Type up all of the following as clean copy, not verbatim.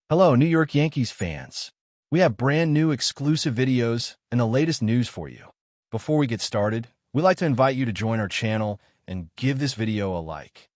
Hello, New York Yankees fans. We have brand new exclusive videos and the latest news for you. Before we get started, we'd like to invite you to join our channel and give this video a like.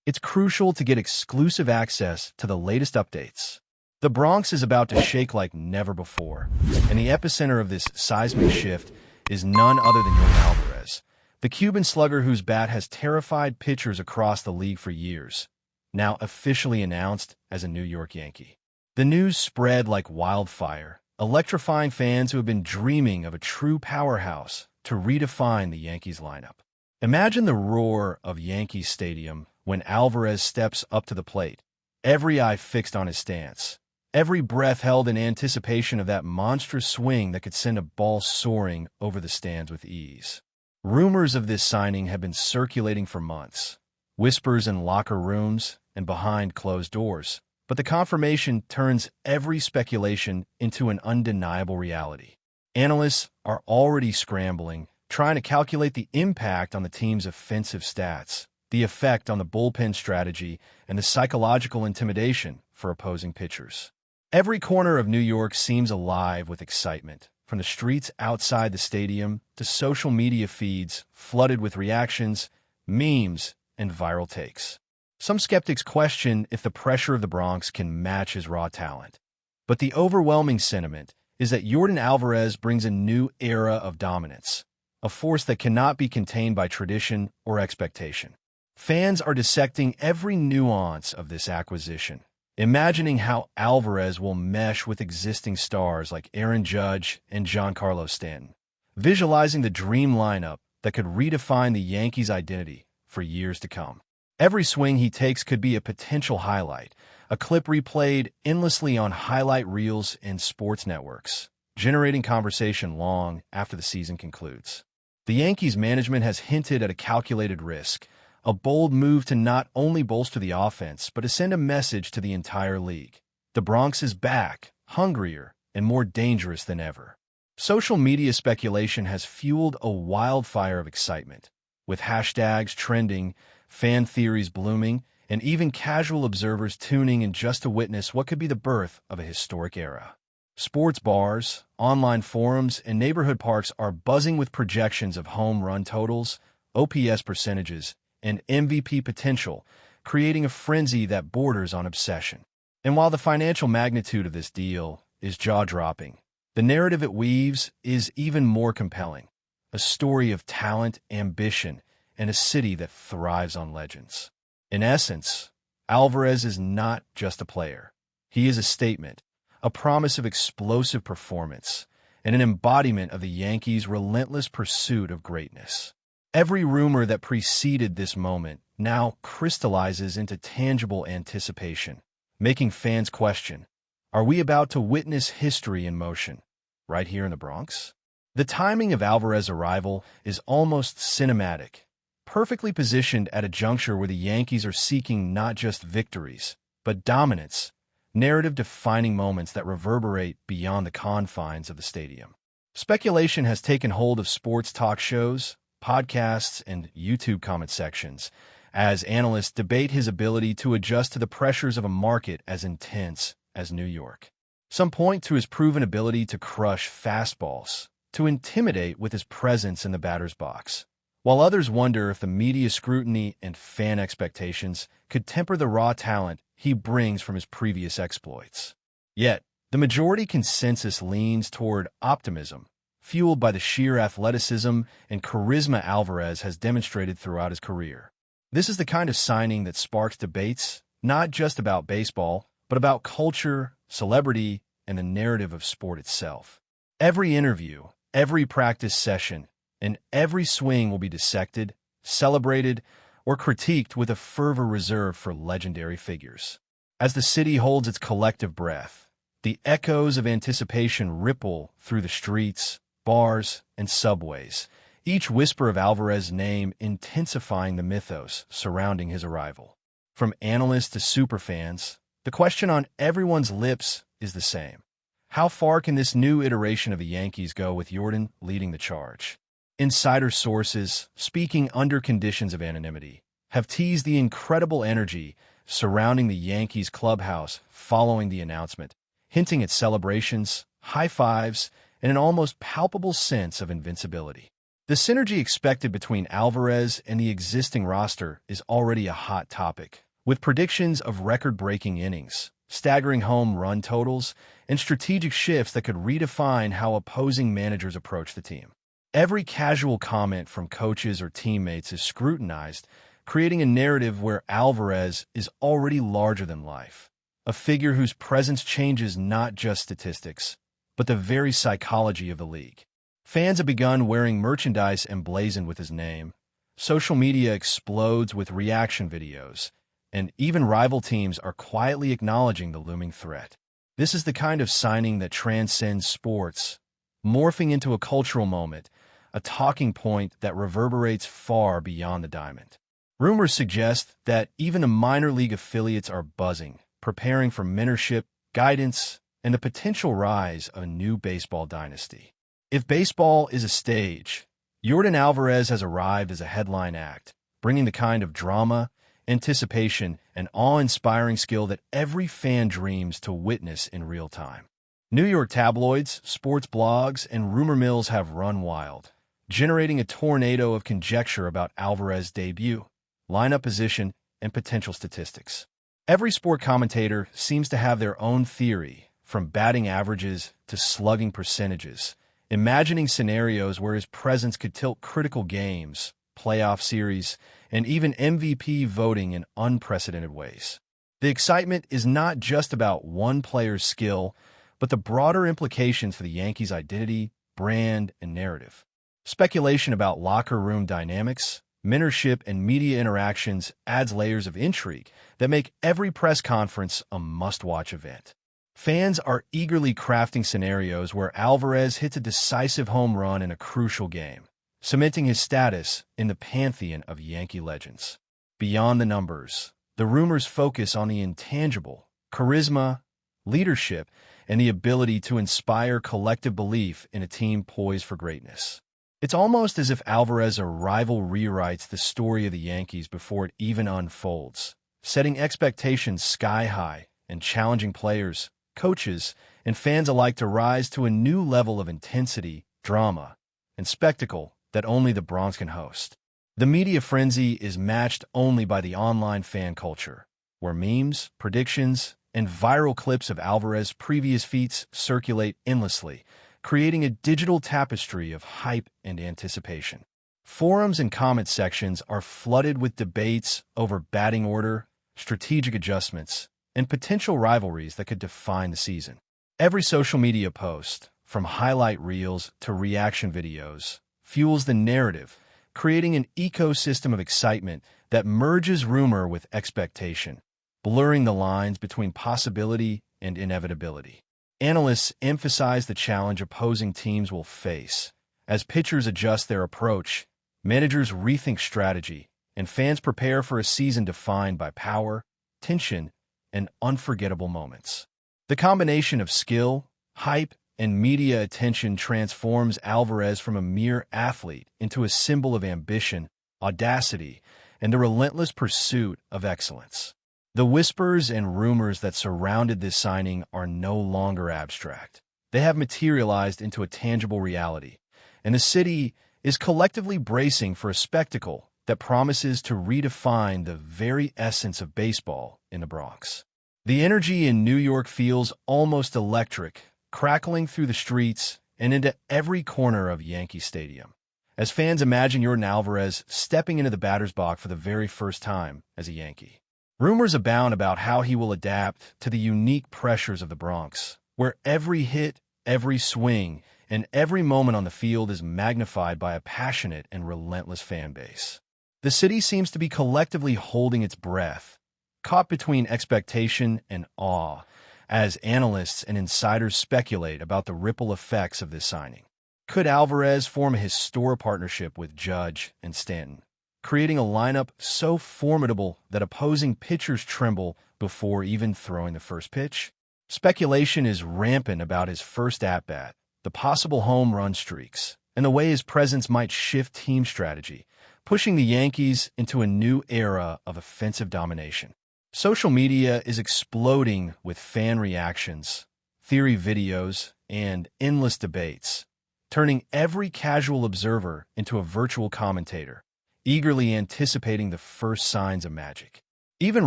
It's crucial to get exclusive access to the latest updates. The Bronx is about to shake like never before, and the epicenter of this seismic shift is none other than Yordan Alvarez, the Cuban slugger whose bat has terrified pitchers across the league for years, now officially announced as a New York Yankee. The news spread like wildfire, electrifying fans who have been dreaming of a true powerhouse to redefine the Yankees lineup. Imagine the roar of Yankee Stadium when Alvarez steps up to the plate, every eye fixed on his stance, every breath held in anticipation of that monstrous swing that could send a ball soaring over the stands with ease. Rumors of this signing have been circulating for months, whispers in locker rooms and behind closed doors. But the confirmation turns every speculation into an undeniable reality. Analysts are already scrambling, trying to calculate the impact on the team's offensive stats, the effect on the bullpen strategy, and the psychological intimidation for opposing pitchers. Every corner of New York seems alive with excitement, from the streets outside the stadium to social media feeds flooded with reactions, memes, and viral takes. Some skeptics question if the pressure of the Bronx can match his raw talent. But the overwhelming sentiment is that Yordan Alvarez brings a new era of dominance, a force that cannot be contained by tradition or expectation. Fans are dissecting every nuance of this acquisition, imagining how Alvarez will mesh with existing stars like Aaron Judge and Giancarlo Stanton, visualizing the dream lineup that could redefine the Yankees' identity for years to come. Every swing he takes could be a potential highlight, a clip replayed endlessly on highlight reels and sports networks, generating conversation long after the season concludes. The Yankees management has hinted at a calculated risk, a bold move to not only bolster the offense, but to send a message to the entire league. The Bronx is back, hungrier, and more dangerous than ever. Social media speculation has fueled a wildfire of excitement, with hashtags trending, fan theories blooming, and even casual observers tuning in just to witness what could be the birth of a historic era. Sports bars, online forums, and neighborhood parks are buzzing with projections of home run totals, OPS percentages, and MVP potential, creating a frenzy that borders on obsession. And while the financial magnitude of this deal is jaw-dropping, the narrative it weaves is even more compelling. A story of talent, ambition, and a city that thrives on legends. In essence, Alvarez is not just a player. He is a statement, a promise of explosive performance, and an embodiment of the Yankees' relentless pursuit of greatness. Every rumor that preceded this moment now crystallizes into tangible anticipation, making fans question, are we about to witness history in motion, right here in the Bronx? The timing of Alvarez's arrival is almost cinematic, perfectly positioned at a juncture where the Yankees are seeking not just victories, but dominance, narrative-defining moments that reverberate beyond the confines of the stadium. Speculation has taken hold of sports talk shows, podcasts, and YouTube comment sections, as analysts debate his ability to adjust to the pressures of a market as intense as New York. Some point to his proven ability to crush fastballs, to intimidate with his presence in the batter's box, while others wonder if the media scrutiny and fan expectations could temper the raw talent he brings from his previous exploits. Yet, the majority consensus leans toward optimism, fueled by the sheer athleticism and charisma Alvarez has demonstrated throughout his career. This is the kind of signing that sparks debates, not just about baseball, but about culture, celebrity, and the narrative of sport itself. Every interview, every practice session, and every swing will be dissected, celebrated, or critiqued with a fervor reserved for legendary figures. As the city holds its collective breath, the echoes of anticipation ripple through the streets, bars, and subways, each whisper of Alvarez's name intensifying the mythos surrounding his arrival. From analysts to superfans, the question on everyone's lips is the same. How far can this new iteration of the Yankees go with Yordan leading the charge? Insider sources, speaking under conditions of anonymity, have teased the incredible energy surrounding the Yankees clubhouse following the announcement, hinting at celebrations, high fives, and an almost palpable sense of invincibility. The synergy expected between Alvarez and the existing roster is already a hot topic, with predictions of record-breaking innings, staggering home run totals, and strategic shifts that could redefine how opposing managers approach the team. Every casual comment from coaches or teammates is scrutinized, creating a narrative where Alvarez is already larger than life, a figure whose presence changes not just statistics, but the very psychology of the league. Fans have begun wearing merchandise emblazoned with his name. Social media explodes with reaction videos, and even rival teams are quietly acknowledging the looming threat. This is the kind of signing that transcends sports, morphing into a cultural moment, a talking point that reverberates far beyond the diamond. Rumors suggest that even the minor league affiliates are buzzing, preparing for mentorship, guidance, and the potential rise of a new baseball dynasty. If baseball is a stage, Yordan Alvarez has arrived as a headline act, bringing the kind of drama, anticipation, and awe-inspiring skill that every fan dreams to witness in real time. New York tabloids, sports blogs, and rumor mills have run wild, generating a tornado of conjecture about Alvarez's debut, lineup position, and potential statistics. Every sport commentator seems to have their own theory, from batting averages to slugging percentages, imagining scenarios where his presence could tilt critical games, playoff series, and even MVP voting in unprecedented ways. The excitement is not just about one player's skill, but the broader implications for the Yankees' identity, brand, and narrative. Speculation about locker room dynamics, mentorship, and media interactions adds layers of intrigue that make every press conference a must-watch event. Fans are eagerly crafting scenarios where Alvarez hits a decisive home run in a crucial game, cementing his status in the pantheon of Yankee legends. Beyond the numbers, the rumors focus on the intangible, charisma, leadership, and the ability to inspire collective belief in a team poised for greatness. It's almost as if Alvarez's arrival rewrites the story of the Yankees before it even unfolds, setting expectations sky high and challenging players, coaches, and fans alike to rise to a new level of intensity, drama, and spectacle that only the Bronx can host. The media frenzy is matched only by the online fan culture, where memes, predictions, and viral clips of Alvarez's previous feats circulate endlessly, creating a digital tapestry of hype and anticipation. Forums and comment sections are flooded with debates over batting order, strategic adjustments, and potential rivalries that could define the season. Every social media post, from highlight reels to reaction videos, fuels the narrative, creating an ecosystem of excitement that merges rumor with expectation, blurring the lines between possibility and inevitability. Analysts emphasize the challenge opposing teams will face. As pitchers adjust their approach, managers rethink strategy, and fans prepare for a season defined by power, tension, and unforgettable moments. The combination of skill, hype, and media attention transforms Alvarez from a mere athlete into a symbol of ambition, audacity, and the relentless pursuit of excellence. The whispers and rumors that surrounded this signing are no longer abstract. They have materialized into a tangible reality, and the city is collectively bracing for a spectacle that promises to redefine the very essence of baseball in the Bronx. The energy in New York feels almost electric, crackling through the streets and into every corner of Yankee Stadium, as fans imagine Yordan Alvarez stepping into the batter's box for the very first time as a Yankee. Rumors abound about how he will adapt to the unique pressures of the Bronx, where every hit, every swing, and every moment on the field is magnified by a passionate and relentless fan base. The city seems to be collectively holding its breath, caught between expectation and awe, as analysts and insiders speculate about the ripple effects of this signing. Could Alvarez form a historic partnership with Judge and Stanton, creating a lineup so formidable that opposing pitchers tremble before even throwing the first pitch? Speculation is rampant about his first at-bat, the possible home run streaks, and the way his presence might shift team strategy, pushing the Yankees into a new era of offensive domination. Social media is exploding with fan reactions, theory videos, and endless debates, turning every casual observer into a virtual commentator, eagerly anticipating the first signs of magic. Even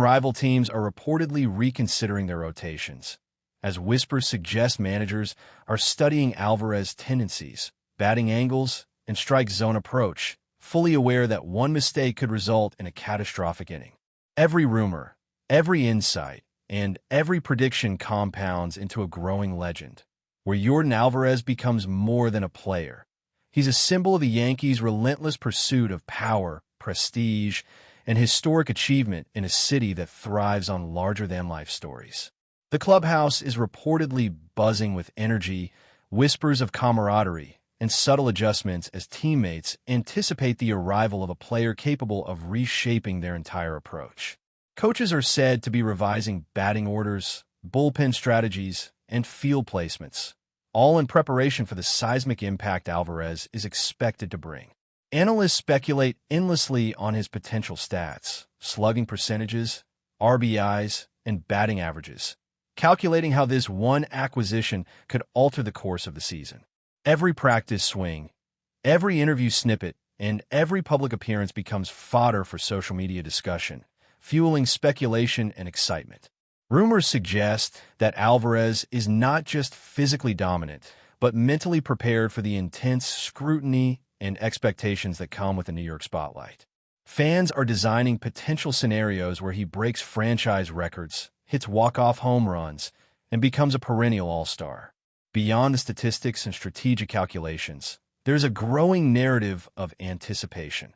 rival teams are reportedly reconsidering their rotations, as whispers suggest managers are studying Alvarez's tendencies, batting angles, and strike zone approach, fully aware that one mistake could result in a catastrophic inning. Every rumor, every insight, and every prediction compounds into a growing legend, where Yordan Alvarez becomes more than a player. He's a symbol of the Yankees' relentless pursuit of power, prestige, and historic achievement in a city that thrives on larger-than-life stories. The clubhouse is reportedly buzzing with energy, whispers of camaraderie, and subtle adjustments as teammates anticipate the arrival of a player capable of reshaping their entire approach. Coaches are said to be revising batting orders, bullpen strategies, and field placements, all in preparation for the seismic impact Alvarez is expected to bring. Analysts speculate endlessly on his potential stats, slugging percentages, RBIs, and batting averages, calculating how this one acquisition could alter the course of the season. Every practice swing, every interview snippet, and every public appearance becomes fodder for social media discussion, fueling speculation and excitement. Rumors suggest that Alvarez is not just physically dominant, but mentally prepared for the intense scrutiny and expectations that come with the New York spotlight. Fans are designing potential scenarios where he breaks franchise records, hits walk-off home runs, and becomes a perennial all-star. Beyond the statistics and strategic calculations, there's a growing narrative of anticipation.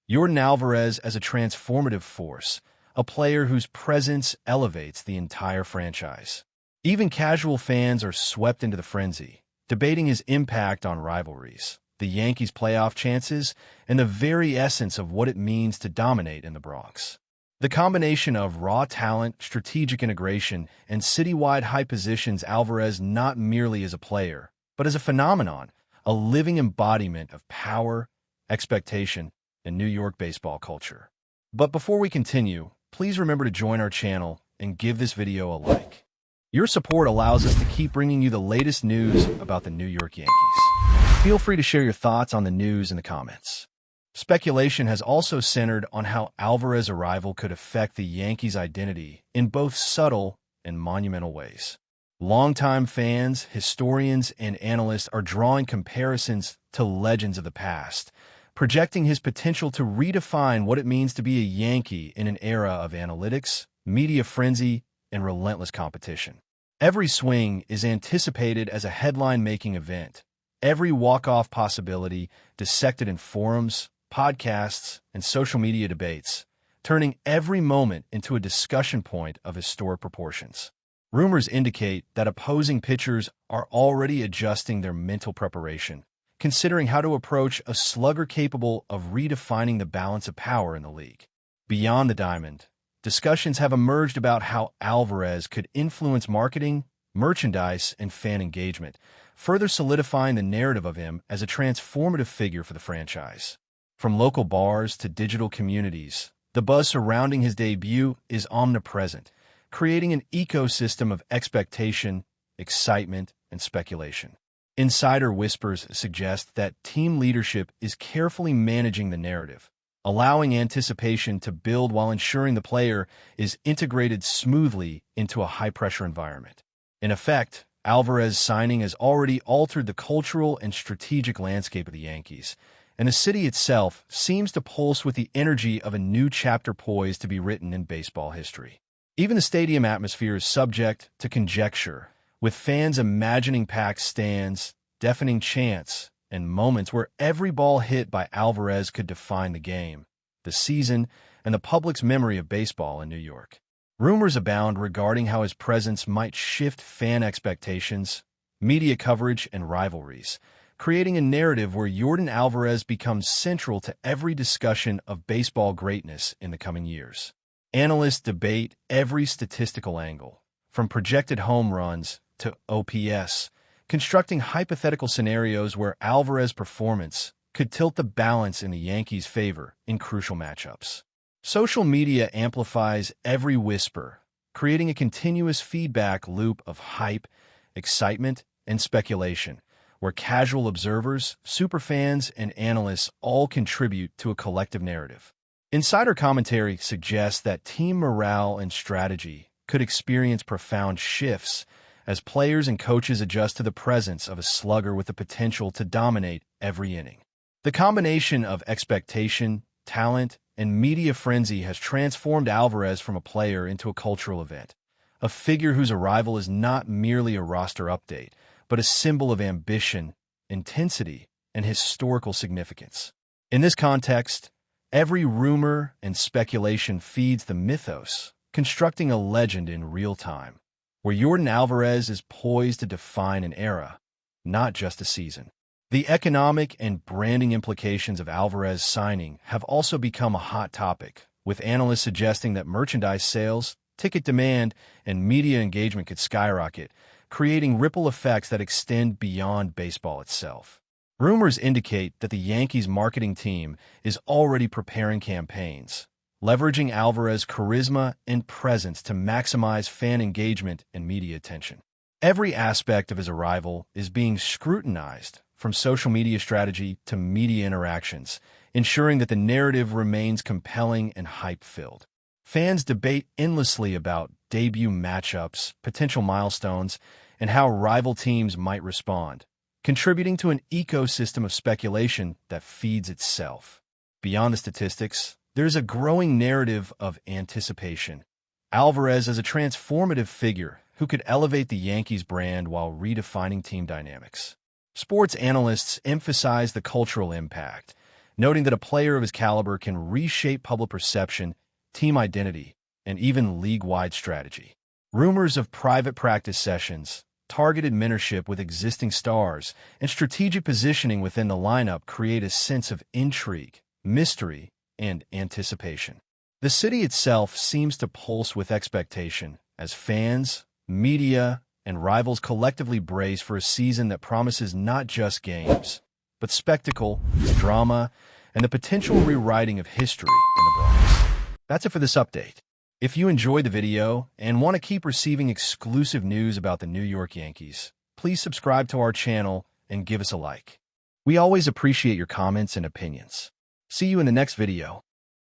Yordan Alvarez as a transformative force, a player whose presence elevates the entire franchise. Even casual fans are swept into the frenzy, debating his impact on rivalries, the Yankees' playoff chances, and the very essence of what it means to dominate in the Bronx. The combination of raw talent, strategic integration, and citywide hype positions Alvarez not merely as a player, but as a phenomenon, a living embodiment of power, expectation, and New York baseball culture. But before we continue, please remember to join our channel and give this video a like. Your support allows us to keep bringing you the latest news about the New York Yankees. Feel free to share your thoughts on the news in the comments. Speculation has also centered on how Alvarez's arrival could affect the Yankees' identity in both subtle and monumental ways. Longtime fans, historians, and analysts are drawing comparisons to legends of the past, projecting his potential to redefine what it means to be a Yankee in an era of analytics, media frenzy, and relentless competition. Every swing is anticipated as a headline-making event, every walk-off possibility dissected in forums, podcasts, and social media debates, turning every moment into a discussion point of historic proportions. Rumors indicate that opposing pitchers are already adjusting their mental preparation, considering how to approach a slugger capable of redefining the balance of power in the league. Beyond the diamond, discussions have emerged about how Alvarez could influence marketing, merchandise, and fan engagement, further solidifying the narrative of him as a transformative figure for the franchise. From local bars to digital communities, the buzz surrounding his debut is omnipresent, creating an ecosystem of expectation, excitement, and speculation. Insider whispers suggest that team leadership is carefully managing the narrative, allowing anticipation to build while ensuring the player is integrated smoothly into a high-pressure environment. In effect, Alvarez's signing has already altered the cultural and strategic landscape of the Yankees, and the city itself seems to pulse with the energy of a new chapter poised to be written in baseball history. Even the stadium atmosphere is subject to conjecture, with fans imagining packed stands, deafening chants, and moments where every ball hit by Alvarez could define the game, the season, and the public's memory of baseball in New York. Rumors abound regarding how his presence might shift fan expectations, media coverage, and rivalries, creating a narrative where Yordan Alvarez becomes central to every discussion of baseball greatness in the coming years. Analysts debate every statistical angle, from projected home runs to OPS, constructing hypothetical scenarios where Alvarez's performance could tilt the balance in the Yankees' favor in crucial matchups. Social media amplifies every whisper, creating a continuous feedback loop of hype, excitement, and speculation, where casual observers, superfans, and analysts all contribute to a collective narrative. Insider commentary suggests that team morale and strategy could experience profound shifts as players and coaches adjust to the presence of a slugger with the potential to dominate every inning. The combination of expectation, talent, and media frenzy has transformed Alvarez from a player into a cultural event, a figure whose arrival is not merely a roster update, but a symbol of ambition, intensity, and historical significance. In this context, every rumor and speculation feeds the mythos, constructing a legend in real time, where Yordan Alvarez is poised to define an era, not just a season. The economic and branding implications of Alvarez's signing have also become a hot topic, with analysts suggesting that merchandise sales, ticket demand, and media engagement could skyrocket, creating ripple effects that extend beyond baseball itself. Rumors indicate that the Yankees' marketing team is already preparing campaigns, leveraging Alvarez's charisma and presence to maximize fan engagement and media attention. Every aspect of his arrival is being scrutinized, from social media strategy to media interactions, ensuring that the narrative remains compelling and hype-filled. Fans debate endlessly about debut matchups, potential milestones, and how rival teams might respond, contributing to an ecosystem of speculation that feeds itself. Beyond the statistics, there's a growing narrative of anticipation. Alvarez is a transformative figure who could elevate the Yankees brand while redefining team dynamics. Sports analysts emphasize the cultural impact, noting that a player of his caliber can reshape public perception, team identity, and even league-wide strategy. Rumors of private practice sessions, targeted mentorship with existing stars, and strategic positioning within the lineup create a sense of intrigue, mystery, and anticipation. The city itself seems to pulse with expectation as fans, media, and rivals collectively brace for a season that promises not just games, but spectacle, drama, and the potential rewriting of history in the Bronx. That's it for this update. If you enjoyed the video and want to keep receiving exclusive news about the New York Yankees, please subscribe to our channel and give us a like. We always appreciate your comments and opinions. See you in the next video.